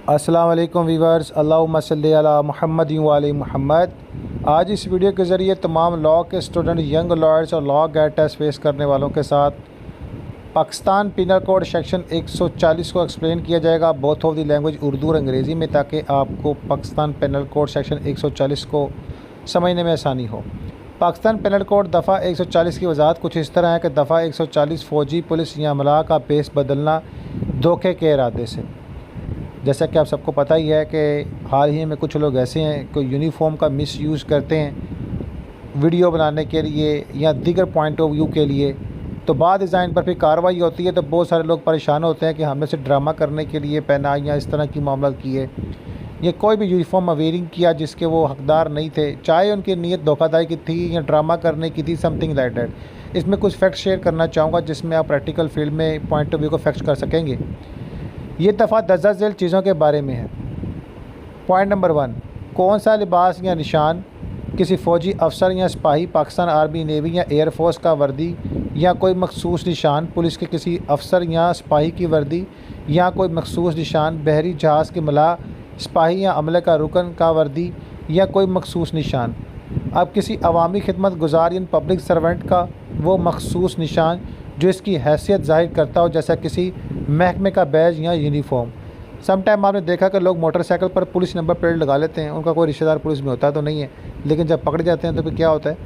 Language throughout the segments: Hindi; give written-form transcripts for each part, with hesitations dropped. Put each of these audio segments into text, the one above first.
अस्सलाम वालेकुम वीवर्स, अल्लाहुम्मा सल्ली अला मुहम्मद व आले मुहम्मद। आज इस वीडियो के ज़रिए तमाम लॉ के स्टूडेंट, यंग लॉयर्स और लॉ गेट टेस्ट फेस करने वालों के साथ पाकिस्तान पिनल कोड सेक्शन 140 को एक्सप्लेन किया जाएगा, both of the language Urdu और अंग्रेज़ी में, ताकि आपको पाकिस्तान पिनल कोड सेक्शन 140 को समझने में आसानी हो। पाकिस्तान पिनल कोड दफ़ा 140 की वजाहत कुछ इस तरह है कि दफ़ा 140 फ़ौजी, पुलिस या अमला का पेश बदलना धोखे के इरादे से। जैसा कि आप सबको पता ही है कि हाल ही में कुछ लोग ऐसे हैं कि यूनिफॉर्म का मिसयूज़ करते हैं वीडियो बनाने के लिए या दीगर पॉइंट ऑफ व्यू के लिए, तो बाद डिज़ाइन पर फिर कार्रवाई होती है तो बहुत सारे लोग परेशान होते हैं कि हमने से ड्रामा करने के लिए पहना या इस तरह की मामला किए या कोई भी यूनिफॉर्म वेयरिंग किया जिसके वो हकदार नहीं थे, चाहे उनकी नीयत धोखाधड़ी की थी या ड्रामा करने की थी, समथिंग लाइक दैट। इसमें कुछ फैक्ट शेयर करना चाहूँगा जिसमें आप प्रैक्टिकल फील्ड में पॉइंट ऑफ व्यू को फैक्ट कर सकेंगे। ये दफ़ा दर्ज झेल चीज़ों के बारे में है। पॉइंट नंबर 1, कौन सा लिबास या निशान किसी फ़ौजी अफसर या सिपाही, पाकिस्तान आर्मी, नेवी या एयरफोर्स का वर्दी या कोई मखसूस निशान, पुलिस के किसी अफसर या सिपाही की वर्दी या कोई मखसूस निशान, बहरी जहाज़ के मलाह, सिपाही या अमले का रुकन का वर्दी या कोई मखसूस निशान। अब किसी अवामी खिदमत गुजार या पब्लिक सर्वेंट का वो मखसूस निशान जो इसकी हैसियत ज़ाहिर करता हो, जैसा किसी महकमे का बैज या यूनिफॉर्म। सम टाइम आपने देखा कि लोग मोटरसाइकिल पर पुलिस नंबर प्लेट लगा लेते हैं, उनका कोई रिश्तेदार पुलिस में होता तो नहीं है, लेकिन जब पकड़ जाते हैं तो फिर क्या होता है,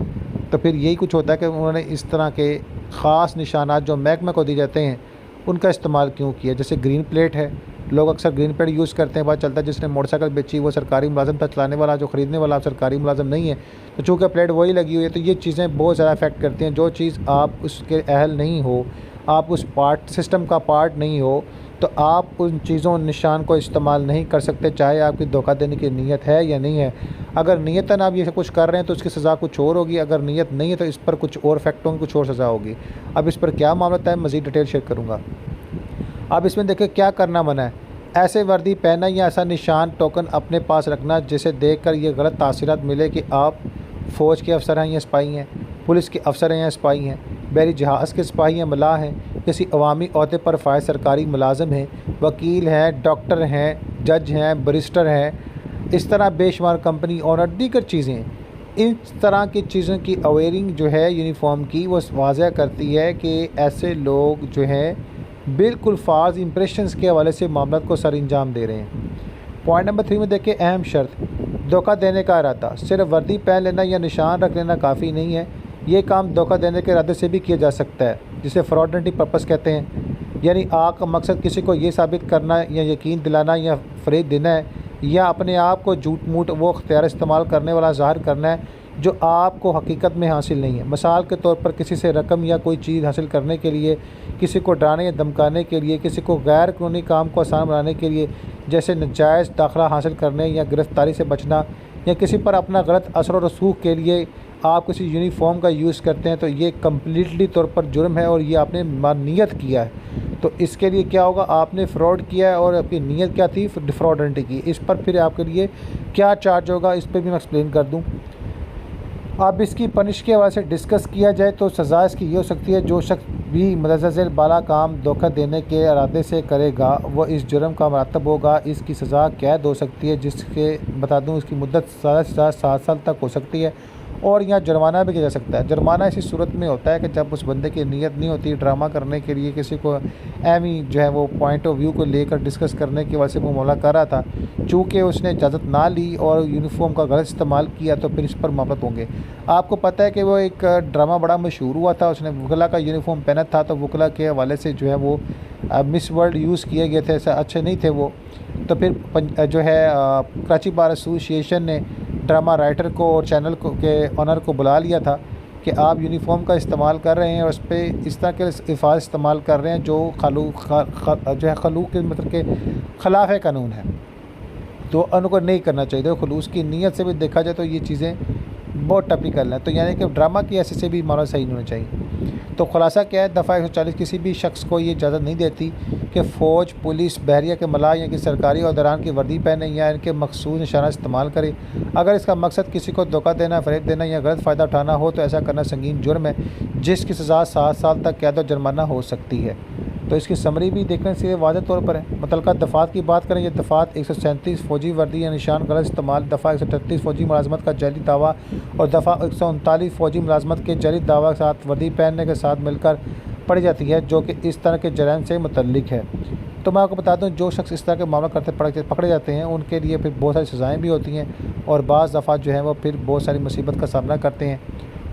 तो फिर यही कुछ होता है कि उन्होंने इस तरह के ख़ास निशानात जो महकमे को दिए जाते हैं उनका इस्तेमाल क्यों किया। जैसे ग्रीन प्लेट है, लोग अक्सर ग्रीन प्लेट यूज़ करते हैं, पता चलता है जिसने मोटरसाइकिल बेची वो सरकारी मुलाजिम था, चलाने वाला जो ख़रीदने वाला सरकारी मुलाजिम नहीं है, तो चूँकि प्लेट वही लगी हुई है, तो ये चीज़ें बहुत ज़्यादा अफेक्ट करती हैं। जो चीज़ आप उसके अहल नहीं हो, आप उस पार्ट सिस्टम का पार्ट नहीं हो, तो आप उन चीज़ों निशान को इस्तेमाल नहीं कर सकते, चाहे आपकी धोखा देने की नीयत है या नहीं है। अगर नीयतन आप ये कुछ कर रहे हैं तो उसकी सज़ा कुछ और होगी, अगर नीयत नहीं है तो इस पर कुछ और फैक्ट होंगे, कुछ और सज़ा होगी। अब इस पर क्या मामला है, मज़ीद डिटेल शेयर करूँगा। अब इसमें देखिए क्या करना मना है। ऐसे वर्दी पहना या ऐसा निशान टोकन अपने पास रखना जिसे देखकर ये गलत तासीरात मिले कि आप फ़ौज के अफसर हैं या सिपाही हैं, पुलिस के अफसर हैं या सिपाही हैं, बहरी जहाज़ के सिपाही या मलाह हैं, किसी अवामी अहदे पर फायज सरकारी मुलाजिम हैं, वकील हैं, डॉक्टर हैं, जज हैं, बैरिस्टर हैं, इस तरह बेशुमार कंपनी ओनर, दीगर चीज़ें। इस तरह की चीज़ों की अवेयरिंग जो है यूनिफॉर्म की, वो वाज़ह करती है कि ऐसे लोग जो हैं बिल्कुल फाज इंप्रेशंस के हवाले से मामला को सर अंजाम दे रहे हैं। पॉइंट नंबर 3 में देखिए, अहम शर्त, धोखा देने का इरादा। सिर्फ वर्दी पहन लेना या निशान रख लेना काफ़ी नहीं है, ये काम धोखा देने के इरादे से भी किया जा सकता है, जिसे फ्रॉडनेटी पर्पस कहते हैं। यानी आपका मकसद किसी को ये साबित करना या यकीन दिलाना या फ़रेब देना है या अपने आप को झूठ मूठ वो अख्तियार इस्तेमाल करने वाला ज़ाहिर करना है जो आपको हकीकत में हासिल नहीं है। मिसाल के तौर पर किसी से रकम या कोई चीज़ हासिल करने के लिए, किसी को डराने या धमकाने के लिए, किसी को गैर कानूनी काम को आसान बनाने के लिए, जैसे नाजायज़ दाखिला हासिल करने या गिरफ़्तारी से बचना, या किसी पर अपना गलत असर और रसूख के लिए आप किसी यूनिफॉर्म का यूज़ करते हैं, तो ये कम्प्लीटली तौर पर जुर्म है और ये आपने नीयत किया है। तो इसके लिए क्या होगा, आपने फ़्रॉड किया है और आपकी नीयत क्या थी, डिफ्रॉडेंटी की। इस पर फिर आपके लिए क्या चार्ज होगा, इस पर भी मैं एक्सप्लेन कर दूँ। अब इसकी पनिश के हवाले से डिस्कस किया जाए तो सज़ा इसकी ये हो सकती है, जो शख्स भी मदज़ल बाला काम धोखा देने के इरादे से करेगा वो इस जुर्म का मरतब होगा। इसकी सज़ा कैद हो सकती है, जिसके बता दूँ इसकी मुद्दत 7 साल तक हो सकती है, और यहाँ जुर्माना भी किया जा सकता है। जुर्माना इसी सूरत में होता है कि जब उस बंदे की नीयत नहीं होती ड्रामा करने के लिए, किसी को एमी जो है वो पॉइंट ऑफ व्यू को लेकर डिस्कस करने की वजह से वो मामला कर रहा था, चूँकि उसने इजाज़त ना ली और यूनिफॉर्म का गलत इस्तेमाल किया, तो फिर इस पर मामला होंगे। आपको पता है कि वो एक ड्रामा बड़ा मशहूर हुआ था, उसने वकला का यूनिफॉर्म पहना था, तो वकला के हवाले से जो है वो मिस वर्ल्ड यूज़ किए गए थे, ऐसा अच्छे नहीं थे वो। तो फिर जो है कराची बार एसोसिएशन ने ड्रामा राइटर को और चैनल को के ऑनर को बुला लिया था कि आप यूनिफॉर्म का इस्तेमाल कर रहे हैं और उस पर इस तरह के अल्फाज इस्तेमाल कर रहे हैं जो जो है खलूक के मतलब के ख़िलाफ़ कानून है, तो उनको नहीं करना चाहिए। तो खलूस की नीयत से भी देखा जाए तो ये चीज़ें बहुत टपिकल हैं, तो यानी कि ड्रामा की ऐसे से भी मामला सही नहीं होना चाहिए। तो खुलासा क्या है, दफ़ा 140 किसी भी शख्स को ये इजाज़त नहीं देती कि फ़ौज, पुलिस, बहरिया के मलाह या किसी सरकारी अहदेदारान की वर्दी पहने या इनके मखसूस निशाना इस्तेमाल करे। अगर इसका मकसद किसी को धोखा देना, फ़रेब देना या गलत फ़ायदा उठाना हो तो ऐसा करना संगीन जुर्म है, जिसकी सज़ा 7 साल तक कैद और जुर्माना हो सकती है। तो इसकी समरी भी देखने से वाज़ह तौर पर है। मुतलका दफ़ात की बात करें, ये दफ़ात 137 फ़ौजी वर्दी या निशान गलत इस्तेमाल, दफ़ा 138 फ़ौजी मुलाजमत का जाली दावा और दफ़ा 139 फ़ौजी मुलाजमत के जाली दावा के साथ वर्दी पहनने के साथ मिलकर पढ़ी जाती है, जो कि इस तरह के जराइम से मुतल्लिक है। तो मैं आपको बता दूं, जो शख्स इस तरह के मामला करते पकड़े जाते हैं उनके लिए फिर बहुत सारी सज़ाएँ भी होती हैं और बाज़ दफ़ा जो है वो फिर बहुत सारी मुसीबत का सामना करते हैं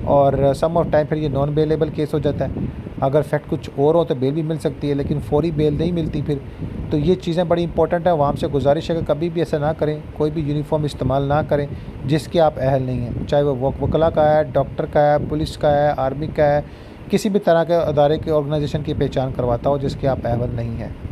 और सम ऑफ टाइम फिर ये नॉन बेलेबल केस हो जाता है। अगर फैक्ट कुछ और हो तो बेल भी मिल सकती है, लेकिन फौरी बेल नहीं मिलती फिर। तो ये चीज़ें बड़ी इंपॉर्टेंट है। आवाम से गुजारिश है कि कभी भी ऐसा ना करें, कोई भी यूनिफॉर्म इस्तेमाल ना करें जिसके आप अहल नहीं हैं, चाहे वो वकला का है, डॉक्टर का है, पुलिस का है, आर्मी का है, किसी भी तरह के अदारे के ऑर्गेनाइजेशन की पहचान करवाता हो जिसके आप अहल नहीं हैं।